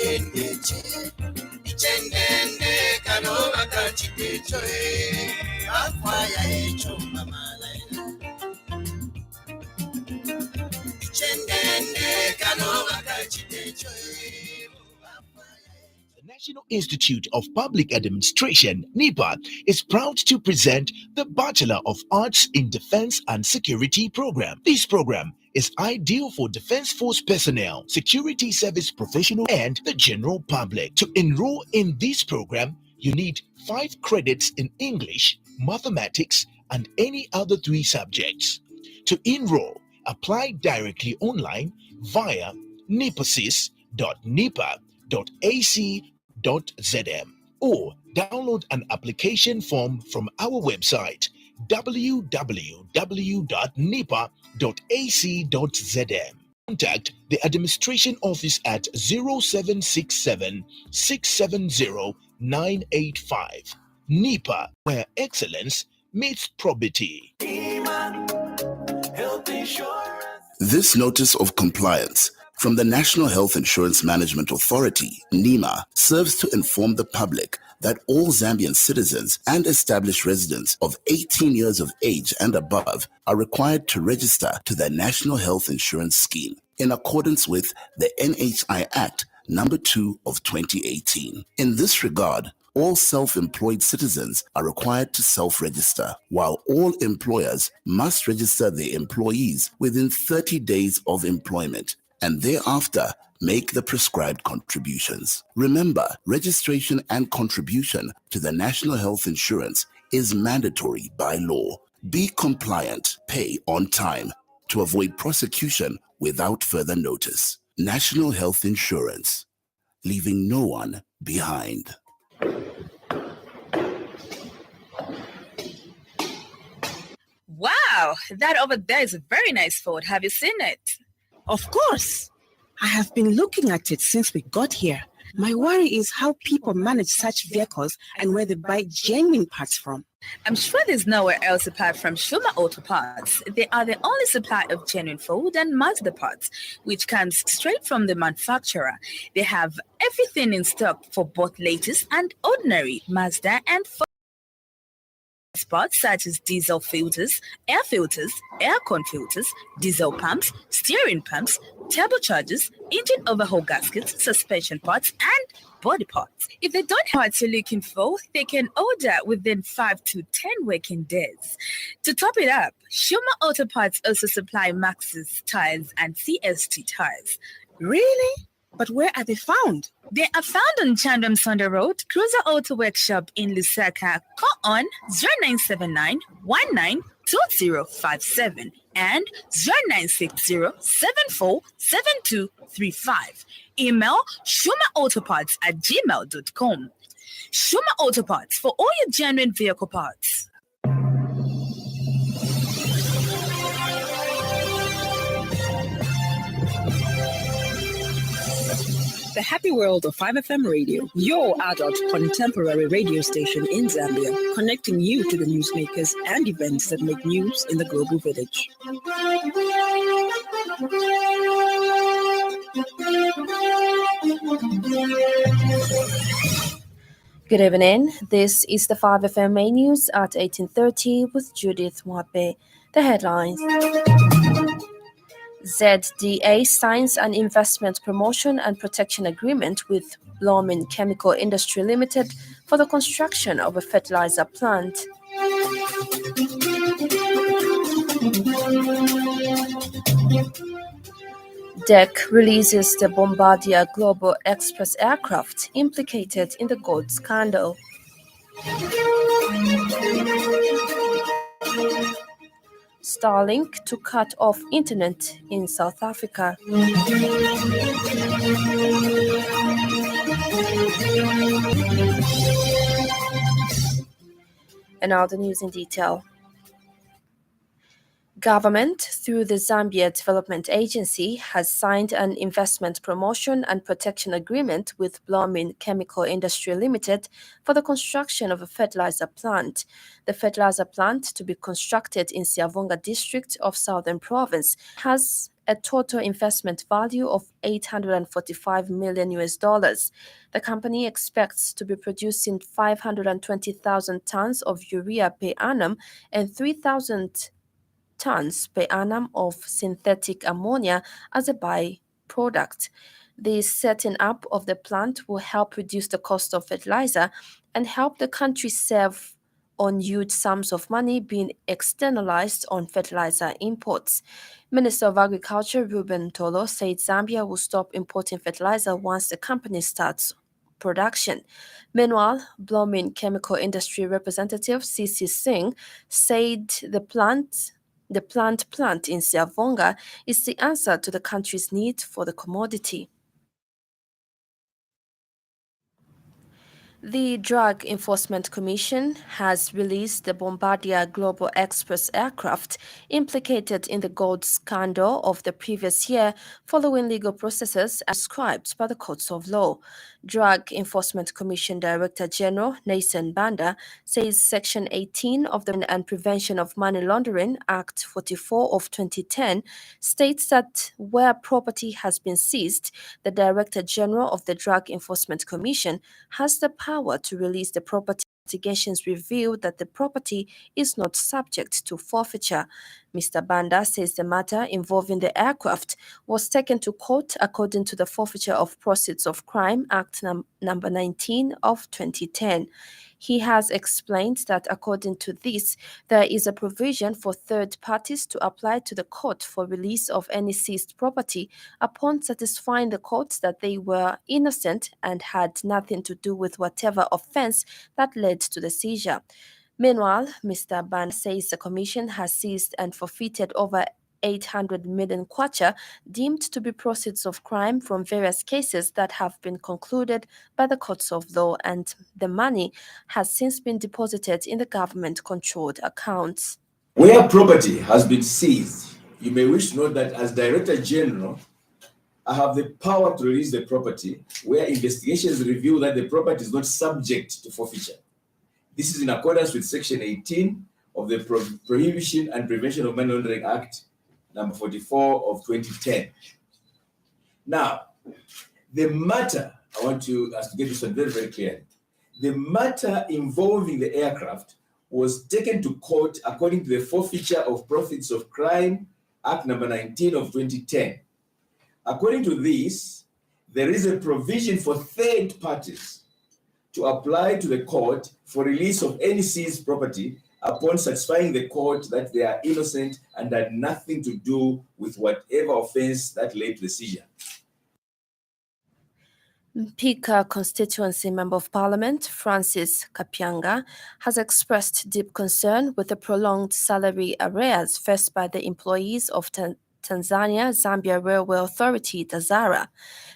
The National Institute of Public Administration, NIPA, is proud to present the Bachelor of Arts in Defense and Security program. This program is ideal for Defense Force personnel, security service professionals, and the general public. To enroll in this program, you need 5 credits in English, mathematics, and any other 3 subjects. To enroll, apply directly online via nipasis.nipa.ac.zm or download an application form from our website www.nipa.ac.zm. Contact the administration office at 0767 670 985. NIPA, where excellence meets probity. This notice of compliance from the National Health Insurance Management Authority, NEMA, serves to inform the public that all Zambian citizens and established residents of 18 years of age and above are required to register to the National Health Insurance Scheme in accordance with the NHI Act number 2 of 2018. In this regard, all self-employed citizens are required to self-register, while all employers must register their employees within 30 days of employment and thereafter make the prescribed contributions. Remember, registration and contribution to the National Health Insurance is mandatory by law. Be compliant, pay on time to avoid prosecution without further notice. National Health Insurance, leaving no one behind. Wow, that over there is a very nice Ford. Have you seen it? Of course. I have been looking at it since we got here. My worry is how people manage such vehicles and where they buy genuine parts from. I'm sure there's nowhere else apart from Shuma Auto Parts. They are the only supplier of genuine Ford and Mazda parts, which comes straight from the manufacturer. They have everything in stock for both latest and ordinary Mazda and Ford parts such as diesel filters, aircon filters, diesel pumps, steering pumps, turbochargers, engine overhaul gaskets, suspension parts, and body parts. If they don't have what you're looking for, they can order within 5 to 10 working days. To top it up, Shuma Auto Parts also supply Maxxis tires and CST tires. Really? But where are they found? They are found on Chandram Sonda Road, Cruiser Auto Workshop in Lusaka. Call on 0979 192057 and 0960 747235. Email shumaautoparts@gmail.com. Shuma Auto Parts for all your genuine vehicle parts. The happy world of 5FM Radio, your adult contemporary radio station in Zambia, connecting you to the newsmakers and events that make news in the global village. Good evening. This is the 5FM main news at 18:30 with Judith Wape. The headlines. ZDA signs an investment promotion and protection agreement with Blomin Chemical Industry Limited for the construction of a fertilizer plant. DEC releases the Bombardier Global Express aircraft implicated in the gold scandal. Starlink to cut off internet in South Africa. And now the news in detail. Government, through the Zambia Development Agency, has signed an investment promotion and protection agreement with Blomin Chemical Industry Limited for the construction of a fertilizer plant. The fertilizer plant, to be constructed in Siavonga district of Southern Province, has a total investment value of $845 million. The company expects to be producing 520,000 tons of urea per annum and 3,000 tons per annum of synthetic ammonia as a byproduct. The setting up of the plant will help reduce the cost of fertilizer and help the country save on huge sums of money being externalized on fertilizer imports. Minister of Agriculture Ruben Tolo said Zambia will stop importing fertilizer once the company starts production. Meanwhile, Blooming Chemical Industry representative C.C. Singh said the plant in Siavonga is the answer to the country's need for the commodity. The Drug Enforcement Commission has released the Bombardier Global Express aircraft implicated in the gold scandal of the previous year following legal processes as prescribed by the courts of law. Drug Enforcement Commission Director General Nathan Banda says Section 18 of the and Prevention of Money Laundering Act 44 of 2010 states that where property has been seized, the Director General of the Drug Enforcement Commission has the power to release the property. Investigations reveal that the property is not subject to forfeiture. Mr. Banda says the matter involving the aircraft was taken to court according to the Forfeiture of Proceeds of Crime Act number 19 of 2010. He has explained that according to this, there is a provision for third parties to apply to the court for release of any seized property upon satisfying the court that they were innocent and had nothing to do with whatever offense that led to the seizure. Meanwhile, Mr. Ban says the commission has seized and forfeited over 800 million kwacha deemed to be proceeds of crime from various cases that have been concluded by the courts of law, and the money has since been deposited in the government-controlled accounts. Where property has been seized, you may wish to know that as Director General, I have the power to release the property where investigations reveal that the property is not subject to forfeiture. This is in accordance with Section 18 of the Prohibition and Prevention of Money Laundering Act number 44 of 2010. Now, the matter, I want us to get this one very, very clear. The matter involving the aircraft was taken to court according to the Forfeiture of Profits of Crime Act number 19 of 2010. According to this, there is a provision for third parties to apply to the court for release of any seized property upon satisfying the court that they are innocent and had nothing to do with whatever offense that led to the seizure. Pika Constituency Member of Parliament Francis Kapyanga has expressed deep concern with the prolonged salary arrears faced by the employees of Tanzania-Zambia Railway Authority, TAZARA.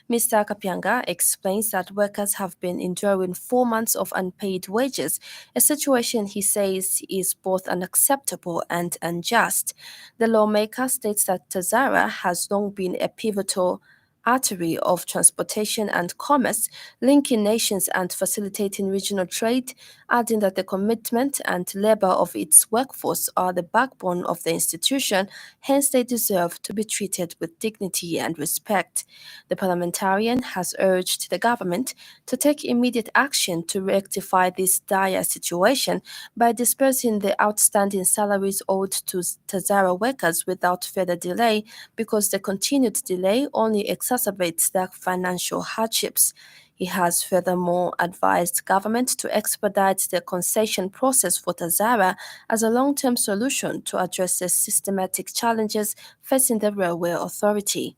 Mr. Kapyanga explains that workers have been enduring 4 months of unpaid wages, a situation he says is both unacceptable and unjust. The lawmaker states that TAZARA has long been a pivotal artery of transportation and commerce, linking nations and facilitating regional trade, adding that the commitment and labor of its workforce are the backbone of the institution, hence they deserve to be treated with dignity and respect. The parliamentarian has urged the government to take immediate action to rectify this dire situation by dispersing the outstanding salaries owed to TAZARA workers without further delay, because the continued delay only exacerbates their financial hardships. He has furthermore advised government to expedite the concession process for TAZARA as a long-term solution to address the systematic challenges facing the railway authority.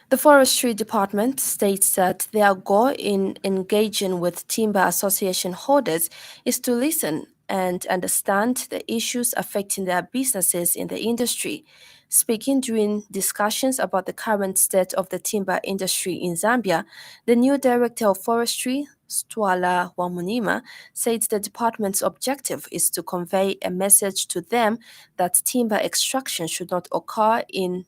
The Forestry Department states that their goal in engaging with timber association holders is to listen and understand the issues affecting their businesses in the industry. Speaking during discussions about the current state of the timber industry in Zambia, the new Director of Forestry, Stwala Wamunima, said the department's objective is to convey a message to them that timber extraction should not occur in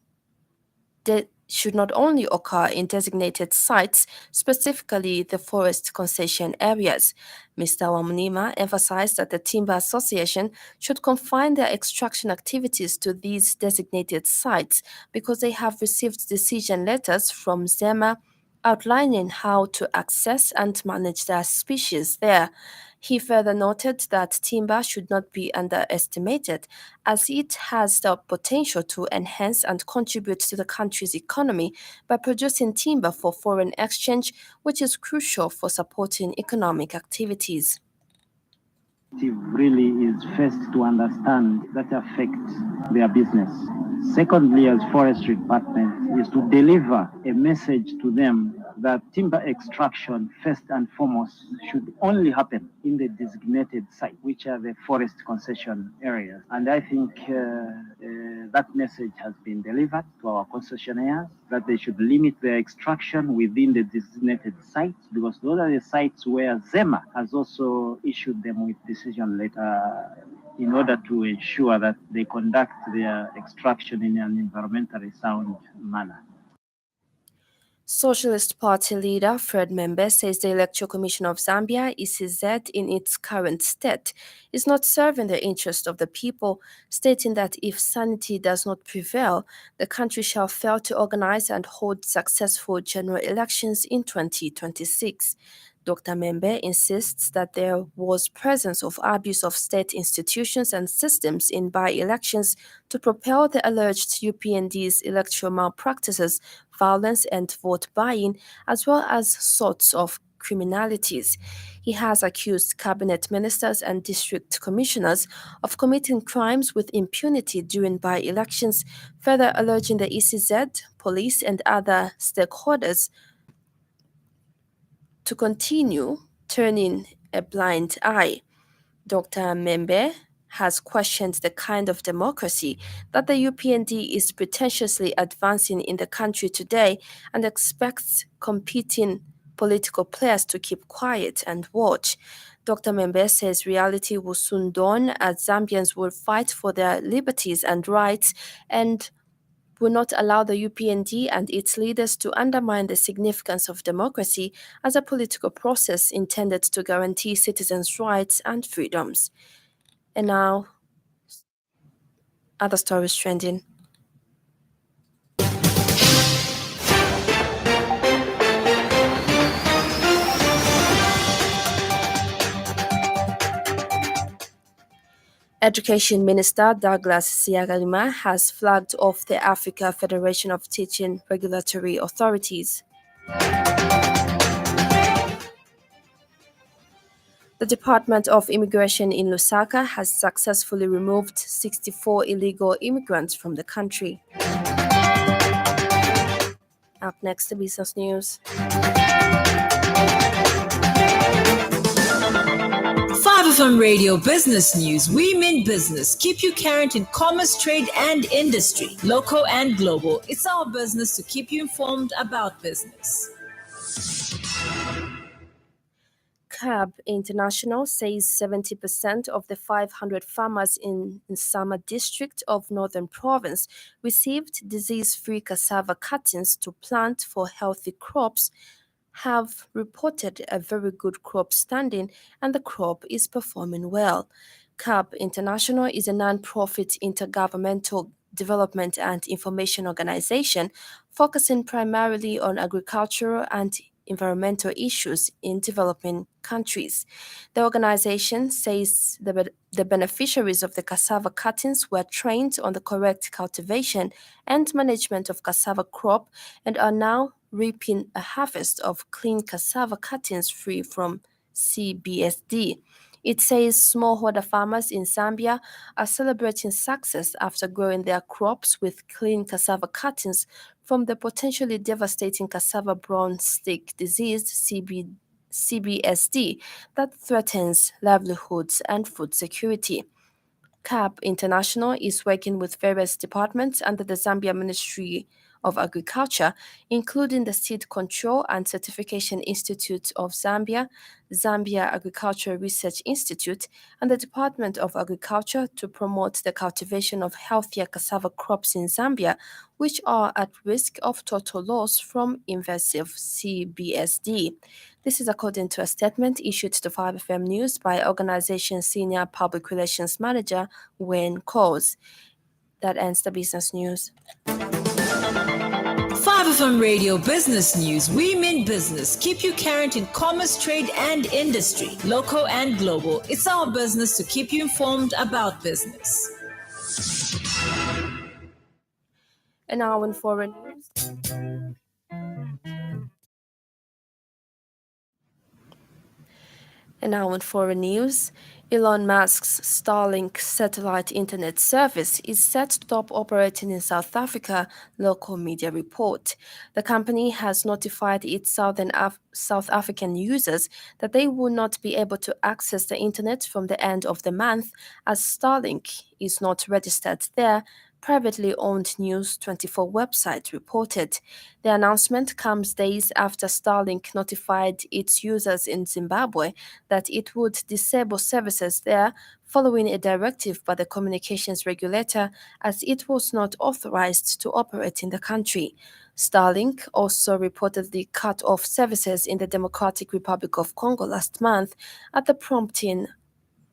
should not only occur in designated sites, specifically the forest concession areas. Mr. Wamunima emphasized that the Timber Association should confine their extraction activities to these designated sites because they have received decision letters from ZEMA outlining how to access and manage their species there. He further noted that timber should not be underestimated, as it has the potential to enhance and contribute to the country's economy by producing timber for foreign exchange, which is crucial for supporting economic activities. Really is first to understand that affects their business. Secondly, as forestry department, is to deliver a message to them that timber extraction, first and foremost, should only happen in the designated site, which are the forest concession areas. And I think that message has been delivered to our concessionaires, that they should limit their extraction within the designated sites, because those are the sites where ZEMA has also issued them with decision letter in order to ensure that they conduct their extraction in an environmentally sound manner. Socialist Party leader Fred Membe says the Electoral Commission of Zambia, ECZ, in its current state, is not serving the interest of the people, stating that if sanity does not prevail, the country shall fail to organize and hold successful general elections in 2026. Dr. Membe insists that there was presence of abuse of state institutions and systems in by-elections to propel the alleged UPND's electoral malpractices, violence and vote buying, as well as sorts of criminalities. He has accused cabinet ministers and district commissioners of committing crimes with impunity during by-elections, further alleging the ECZ, police and other stakeholders to continue turning a blind eye. Dr. Membe has questioned the kind of democracy that the UPND is pretentiously advancing in the country today and expects competing political players to keep quiet and watch. Dr. Membe says reality will soon dawn as Zambians will fight for their liberties and rights and will not allow the UPND and its leaders to undermine the significance of democracy as a political process intended to guarantee citizens' rights and freedoms. And now, other stories trending. Education Minister Douglas Siagalima has flagged off the Africa Federation of Teaching Regulatory Authorities. The Department of Immigration in Lusaka has successfully removed 64 illegal immigrants from the country. Up next, the business news. 5FM Radio Business News. We mean business. Keep you current in commerce, trade, and industry, local and global. It's our business to keep you informed about business. CAB International says 70% of the 500 farmers in Nsama district of Northern Province received disease-free cassava cuttings to plant for healthy crops have reported a very good crop standing and the crop is performing well. CAB International is a non-profit intergovernmental development and information organization focusing primarily on agricultural and environmental issues in developing countries. The organization says the beneficiaries of the cassava cuttings were trained on the correct cultivation and management of cassava crop and are now reaping a harvest of clean cassava cuttings free from CBSD. It says smallholder farmers in Zambia are celebrating success after growing their crops with clean cassava cuttings from the potentially devastating cassava brown stick disease CBSD that threatens livelihoods and food security. CAB International is working with various departments under the Zambia Ministry of Agriculture, including the Seed Control and Certification Institute of Zambia, Zambia Agricultural Research Institute, and the Department of Agriculture to promote the cultivation of healthier cassava crops in Zambia, which are at risk of total loss from invasive CBSD. This is according to a statement issued to 5FM News by organization's Senior Public Relations Manager, Wayne Coles. That ends the business news. 5FM Radio Business News. We mean business. Keep you current in commerce, trade, and industry, local and global. It's our business to keep you informed about business. And now in foreign news. Elon Musk's Starlink satellite internet service is set to stop operating in South Africa, local media report. The company has notified its South African users that they will not be able to access the internet from the end of the month, as Starlink is not registered there, privately owned News 24 website reported. The announcement comes days after Starlink notified its users in Zimbabwe that it would disable services there following a directive by the communications regulator, as it was not authorized to operate in the country. Starlink also reportedly cut off services in the Democratic Republic of Congo last month at the prompting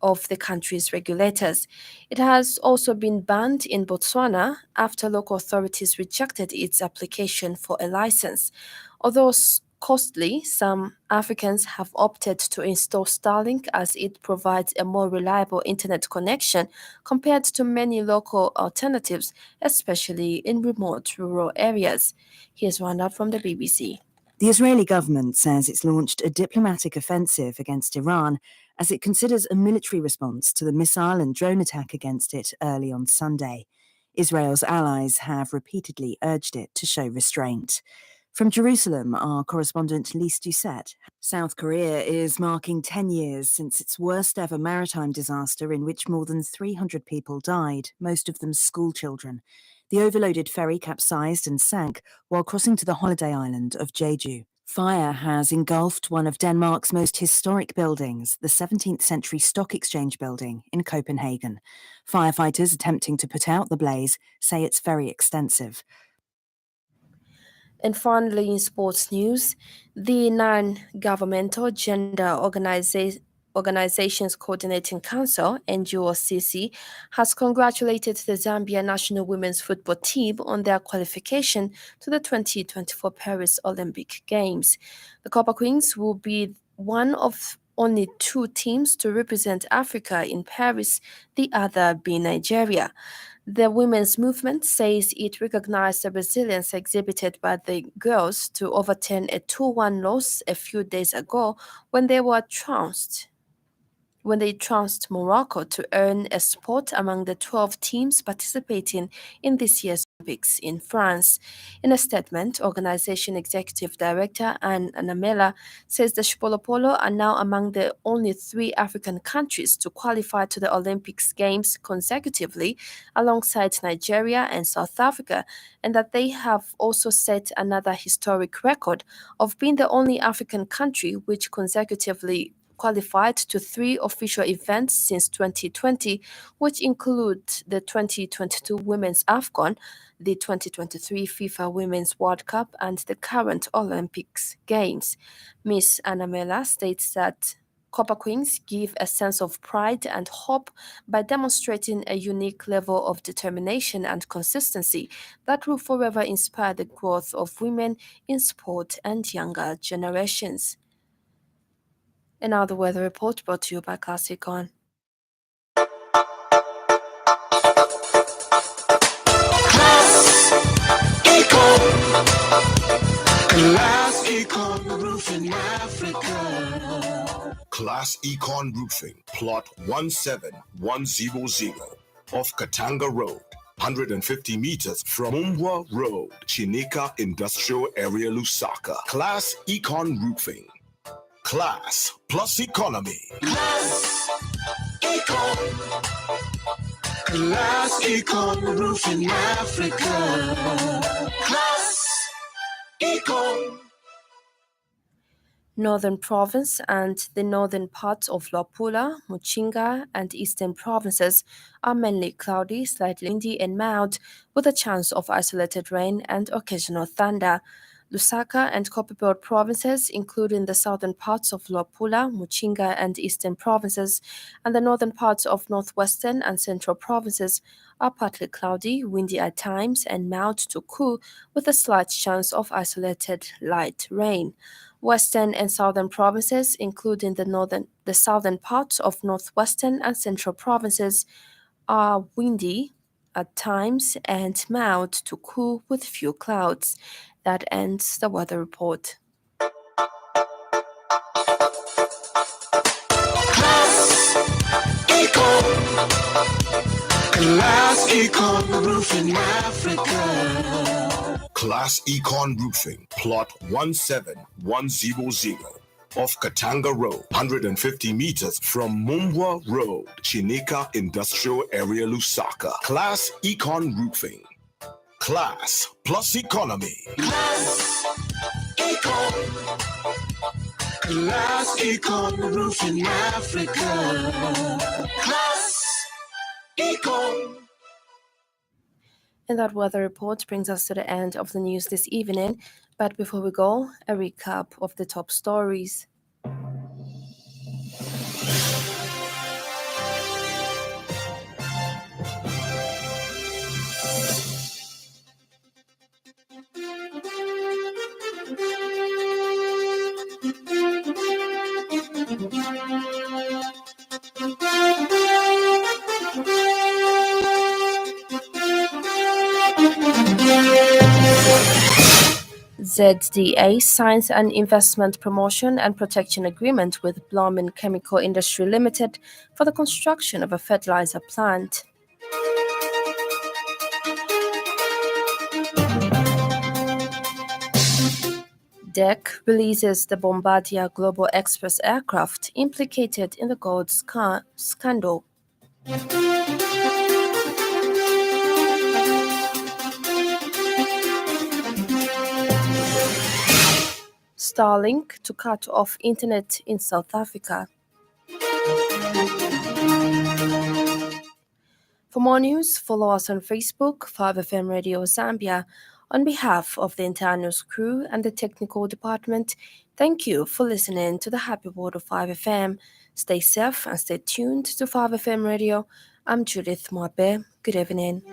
of the country's regulators. It has also been banned in Botswana after local authorities rejected its application for a license. Although costly, some Africans have opted to install Starlink as it provides a more reliable internet connection compared to many local alternatives, especially in remote rural areas. Here's Rwanda from the BBC. The Israeli government says it's launched a diplomatic offensive against Iran as it considers a military response to the missile and drone attack against it early on Sunday. Israel's allies have repeatedly urged it to show restraint. From Jerusalem, our correspondent Lise Doucette. South Korea is marking 10 years since its worst ever maritime disaster in which more than 300 people died, most of them school children. The overloaded ferry capsized and sank while crossing to the holiday island of Jeju. Fire has engulfed one of Denmark's most historic buildings, the 17th century Stock Exchange building in Copenhagen. Firefighters attempting to put out the blaze say it's very extensive. And finally, in sports news, the non-governmental gender Organizations Coordinating Council, NGOCC, has congratulated the Zambia national women's football team on their qualification to the 2024 Paris Olympic Games. The Copper Queens will be one of only 2 teams to represent Africa in Paris, the other being Nigeria. The women's movement says it recognized the resilience exhibited by the girls to overturn a 2-1 loss a few days ago when they trounced Morocco to earn a spot among the 12 teams participating in this year's Olympics in France. In a statement, organization executive director Anne Namela says the Chipolopolo are now among the only 3 African countries to qualify to the Olympics Games consecutively, alongside Nigeria and South Africa, and that they have also set another historic record of being the only African country which consecutively qualified to 3 official events since 2020, which include the 2022 Women's AFCON, the 2023 FIFA Women's World Cup, and the current Olympics Games. Ms. Anamela states that Copper Queens give a sense of pride and hope by demonstrating a unique level of determination and consistency that will forever inspire the growth of women in sport and younger generations. And now the weather report brought to you by Class Econ. Class Econ Roofing Africa. Class Econ Roofing, plot 17100 off Katanga Road, 150 meters from Umbwa Road, Chinika Industrial Area, Lusaka. Class Econ Roofing. Class plus economy. Class Econ. Class Econ Roofing Africa. Class Northern Province and the northern parts of Luapula, Muchinga, and eastern provinces are mainly cloudy, slightly windy and mild, with a chance of isolated rain and occasional thunder. Lusaka and Copperbelt provinces, including the southern parts of Luapula, Muchinga, and eastern provinces, and the northern parts of northwestern and central provinces, are partly cloudy, windy at times, and mild to cool, with a slight chance of isolated light rain. Western and southern provinces, including the southern parts of northwestern and central provinces, are windy at times and mild to cool with few clouds. That ends the weather report. Class Econ Roofing Africa. Class Econ Roofing, plot 17100 off Katanga Road, 150 meters from Mumbwa Road, Chinika Industrial Area, Lusaka. Class Econ Roofing. Class plus economy. Class Econ. Class Econ Roofing Africa. Class Econ. And that weather report brings us to the end of the news this evening. But before we go, a recap of the top stories. ZDA signs an investment promotion and protection agreement with Blomin Chemical Industry Limited for the construction of a fertilizer plant. DEC releases the Bombardier Global Express aircraft implicated in the gold scandal. Starlink to cut off internet in South Africa. For more news, follow us on Facebook, 5FM Radio Zambia. On behalf of the entire news crew and the technical department, thank you for listening to the Happy World of 5FM. Stay safe and stay tuned to 5FM Radio. I'm Judith Mwabe. Good evening.